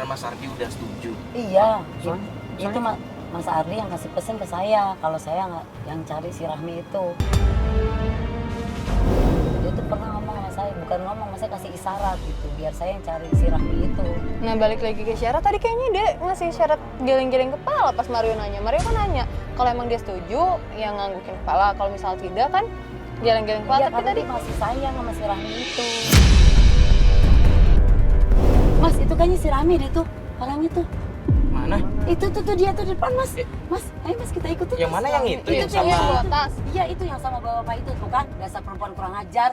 beneran Mas Ardi udah setuju? Iya, Soalnya- itu Mas Ardi yang kasih pesan ke saya kalau saya nggak yang cari si Rahmi itu. Dia tuh pernah ngomong sama saya, bukan ngomong, saya kasih isyarat gitu biar saya yang cari si Rahmi itu. Nah balik lagi ke syarat, tadi kayaknya dia ngasih syarat geleng-geleng kepala pas Mario nanya. Mario kan nanya, kalau emang dia setuju, ya nganggukin kepala. Kalau misal tidak kan, geleng-geleng kepala. Iya, Tapi karena tadi dia masih sayang sama si Rahmi itu. Mas, itu kayaknya si Rahmi deh tuh, orangnya tuh. Mana? Itu tuh dia tuh di depan, Mas. Mas, ayo Mas kita ikutin. Yang Mas. mana yang itu? Yang tuh yang sama... bawa tas. Iya, itu yang sama bapak itu tuh kan, dasar perempuan kurang ajar.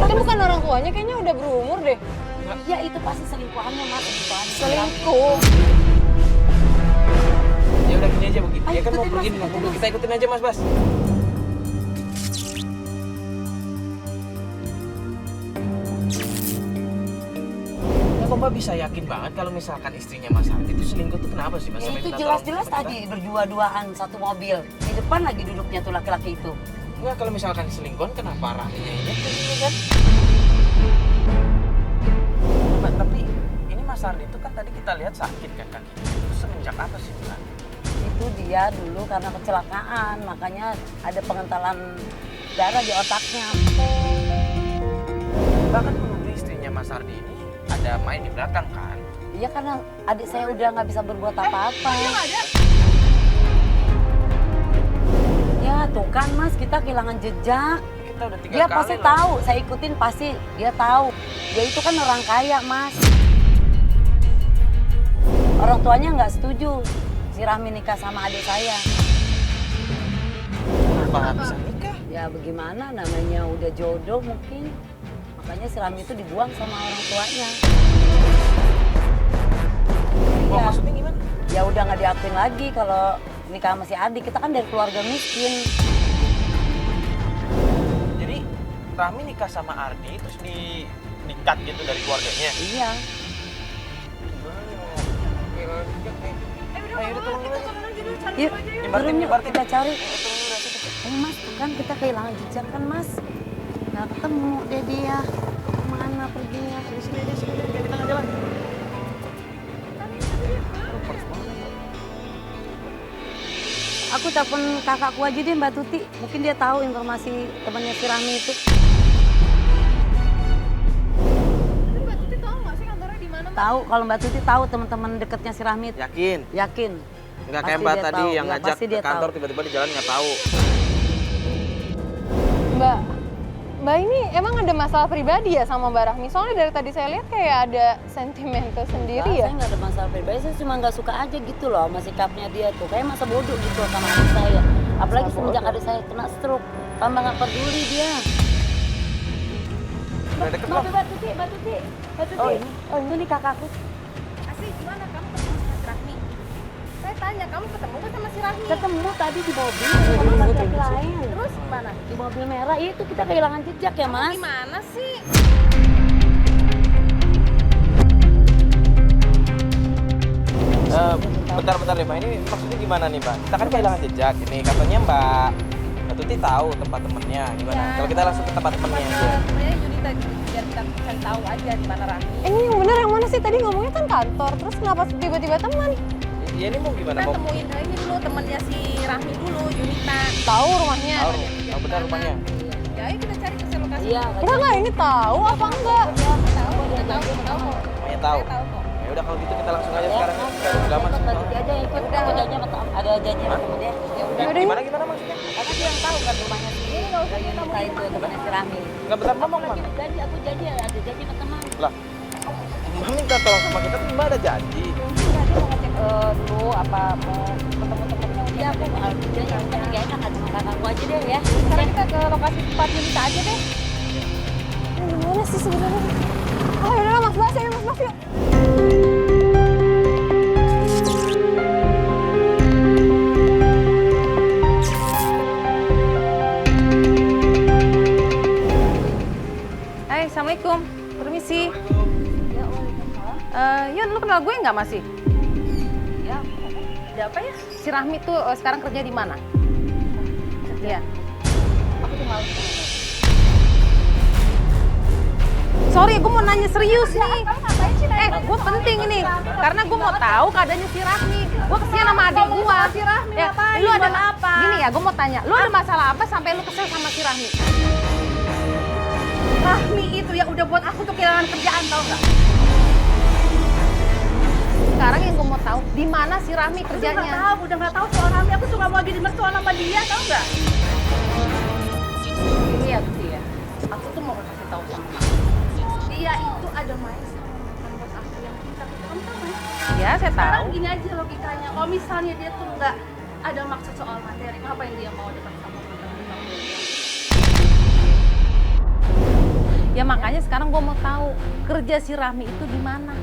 Itu bukan orang tuanya, kayaknya udah berumur deh. Iya, itu pasti selingkuhannya, Mas. Selingkuh. Ya udah gini aja begitu. Ayo, Dia kan mau ikutin, pergi Mas, dengan ikutin, mobil. Mas. Kita ikutin aja Mas Bas. Ya kok Mbak bisa yakin banget kalau misalkan istrinya Mas Ardi itu selingkuh tuh kenapa sih Mas? Ya, Sampai itu minta jelas-jelas tolong sama tadi kita? berdua-duaan satu mobil. Di depan lagi duduknya tuh laki-laki itu. Enggak, kalau misalkan selingkuhan kenapa Rahminya ini kan? Mbak, tapi ini Mas Ardi itu kan tadi kita lihat sakit kan kakinya. Itu semenjak apa sih Mbak? Itu dia dulu karena kecelakaan, makanya ada pengentalan darah di otaknya. Bahkan menuduh istrinya Mas Ardi ini ada main di belakang kan? Iya, karena adik saya udah nggak bisa berbuat apa-apa. Ya tuh kan Mas, kita kehilangan jejak. Kita udah 3 Dia kali pasti loh. tahu, saya ikutin pasti dia tahu. Dia itu kan orang kaya, Mas. Orang tuanya nggak setuju si Rahmi nikah sama adik saya. Kenapa bisa nikah? Ya bagaimana, namanya udah jodoh mungkin. Makanya si Rahmi itu dibuang sama orang tuanya. Wah, Iya. maksudnya gimana? Ya udah nggak diakuin lagi kalau nikah sama si adik. Kita kan dari keluarga miskin. Jadi Rahmi nikah sama Ardi terus di-cut gitu dari keluarganya. Iya. Ayo udah tolong dulu aja. Yuk, Nyebar tim, turun yuk, nyebar tim. kita cari. Ayo tolong dulu aja. Eh Mas, tuh kan kita kehilangan jejak kan Mas. Nggak ketemu deh dia. Kemana perginya? Sini sini aja, sini aja. Biar kita nggak jalan. Aku telepon kakakku aja deh Mbak Tuti. Mungkin dia tahu informasi temannya si Rahmi itu. Mbak Tuti tahu nggak sih kantornya di mana? Tahu, kalau Mbak Tuti tahu teman-teman dekatnya si Rahmi itu. Yakin? Yakin. Nggak Pasti kayak Mbak dia tadi tahu. yang Ya, ngajak pasti ke dia kantor tahu. tiba-tiba di jalan nggak tahu. Mbak ini emang ada masalah pribadi ya sama Mbak Rahmi? Soalnya dari tadi saya lihat kayak ada sentimental sendiri ya. Saya nggak ada masalah pribadi, saya cuma nggak suka aja gitu loh sama sikapnya dia tuh. Kayak masa bodoh gitu sama adik saya. Apalagi Masa semenjak bodoh. adik saya kena stroke. Tambah nggak peduli dia. Udah deket Mbak loh. Tuti, Mbak Tuti. Mbak Tuti. Oh, ini. Oh, itu nih kakakku. Asli gimana kamu ketemu sama si Rahmi? Saya tanya kamu ketemu kan sama si Rahmi? Ketemu tadi di mobil sama laki-laki lain. Terus gimana? Di mobil merah itu kita kehilangan jejak ya Mas. Gimana sih? Bentar deh Mbak, ini maksudnya gimana nih Mbak? Kita kan kehilangan jejak, ini katanya Mbak Tuti tahu tempat temennya, gimana? Ya. Kalau kita langsung ke tempat temennya aja. Temennya Yunita gitu, biar kita cari tahu aja di mana Rahmi. Ini yang bener yang mana sih? Tadi ngomongnya kan kantor, terus kenapa tiba-tiba teman? Ya ini mau gimana? Kita Mau temuin ini dulu temennya si Rahmi dulu, Yunita. Tahu rumahnya? tahu? Tahu benar rumahnya? Ya ayo kita cari ke lokasi. Iya. Enggak, ini tahu apa enggak? Tahu, udah tahu kok. Rumahnya tahu. Saya tahu kok. Ya udah kalau gitu kita langsung aja Ya, sekarang. Mas. Udah aman Mbak semua. Tuti aja yang ikut. Aku janji sama ada janji sama dia. Ya udah. Yaudah, Gimana gimana maksudnya? Karena dia yang tahu kan rumahnya si Yunita itu temannya si Rahmi. Enggak bentar Mbak mau Lagi kemana? janji, aku janji ada janji sama teman. Lah, Mbak minta tolong sama kita, Mbak ada janji. Iya, dia mau ngecek dulu apa mau ketemu temennya. Iya, aku mau janji aku kan gak enak sama kakakku aja deh ya. Sekarang kita ke lokasi tempat Yunita aja deh. Gimana sih sebenarnya? Oh yaudah Mas Bas ya, Mas Bas yuk. Hai, Assalamualaikum. Permisi. Ya, waalaikumsalam. Yun, lu kenal gue nggak masih? Ya, Ada apa ya? Si Rahmi tuh sekarang kerja di mana? Iya. aku tuh malas banget. Sorry, gue mau nanya serius nih. Kamu ngapain sih nanya? Gue penting ini, karena gue mau tahu keadaannya si Rahmi. Gue kesini sama adik gue. Si Rahmi ngapain? Lu ada Buat apa? Gini ya, gue mau tanya, lu ada masalah apa sampai lu kesel sama si Rahmi? Rahmi itu ya udah buat aku tuh kehilangan kerjaan, tau nggak? Sekarang yang gue mau tahu, di mana si Rahmi Udah kerjanya? nggak tahu soal Rahmi. Aku tuh nggak mau lagi denger soal sama dia, tau nggak? Ini ya, Gusti ya. Aku tuh mau kasih tahu sama kamu. Dia itu ada main sama mantan bos aku yang pintar. Kamu tahu nggak? Iya, saya tahu. Sekarang gini aja logikanya. Kalau misalnya dia tuh nggak ada maksud soal materi, ngapain dia mau dekat sama mantan bos aku? Ya makanya sekarang gue mau tahu kerja si Rahmi itu di mana.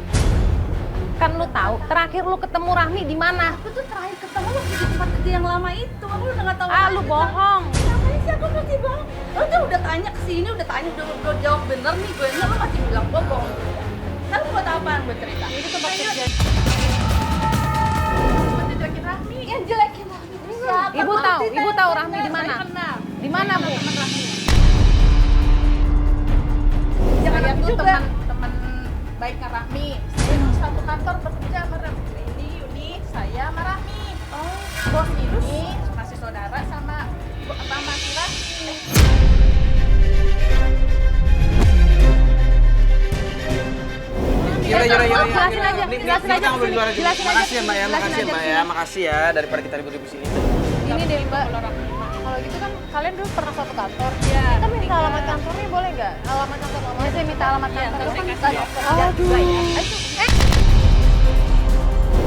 Kan lu tahu, terakhir lu ketemu Rahmi di mana? Aku tuh terakhir ketemu waktu di tempat kerja yang lama itu. Aku udah nggak tahu. Ah, lu bohong. Ngapain sih aku masih bohong? Lo tuh udah tanya ke sini, udah tanya, udah jawab bener nih gue. Lo masih bilang gue bohong. Lalu buat apaan gue cerita? Itu tempat kerja. Buat jelekin Rahmi. Yang jelekin Rahmi itu siapa? Ibu tahu Rahmi di mana? Saya kenal. Di mana, Bu? Teman Rahmi. Jangan Saya aku tuh juga. teman Baiknya Rahmi. Saya satu kantor bekerja sama Rahmi. Ini Yuni, saya sama Rahmi. Oh. Bos ini masih saudara sama si Rahmi. Yaudah. Jelasin aja, Ini jelasin kita aja. ngobrol di luar aja. Jelasin Makasih ya aja. Mbak ya, Jelasin makasih ya aja Mbak di ya, makasih ya daripada kita ribut di sini. Ini deh Mbak, kalau gitu kan kalian dulu pernah satu kantor. Iya. Kita minta alamat kantornya boleh nggak? Alamat kantor mama. Ya, saya minta alamat kantor. Terus Kan kita kerja Aduh. juga ya.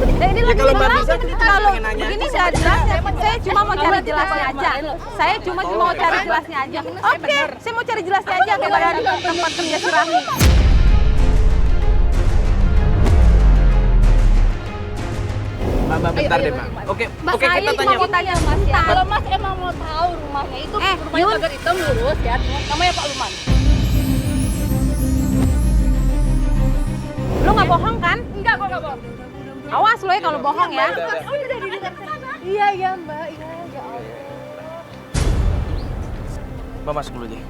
Ini Ya, lagi kalau Mbak ngomong bisa, apa? kita Kalau pengen nanya. begini nggak jelas, saya cuma mau cari jelasnya aja. Saya cuma mau cari jelasnya aja. Oke, saya mau cari jelasnya aja kepada tempat kerja si Rahmi. Mbak, bentar deh Mbak. Oke, kita tanya. Mau tanya Mas ya. Kalau Mas emang mau tahu rumahnya itu, rumahnya Yun. pagar hitam lurus ya. Namanya Pak Luman. Lu nggak bohong kan? Enggak, gua nggak bohong. Awas lo ya kalau bohong ya. Udah di dekat sana. Iya Mbak, iya ya Allah. Mbak masuk dulu deh.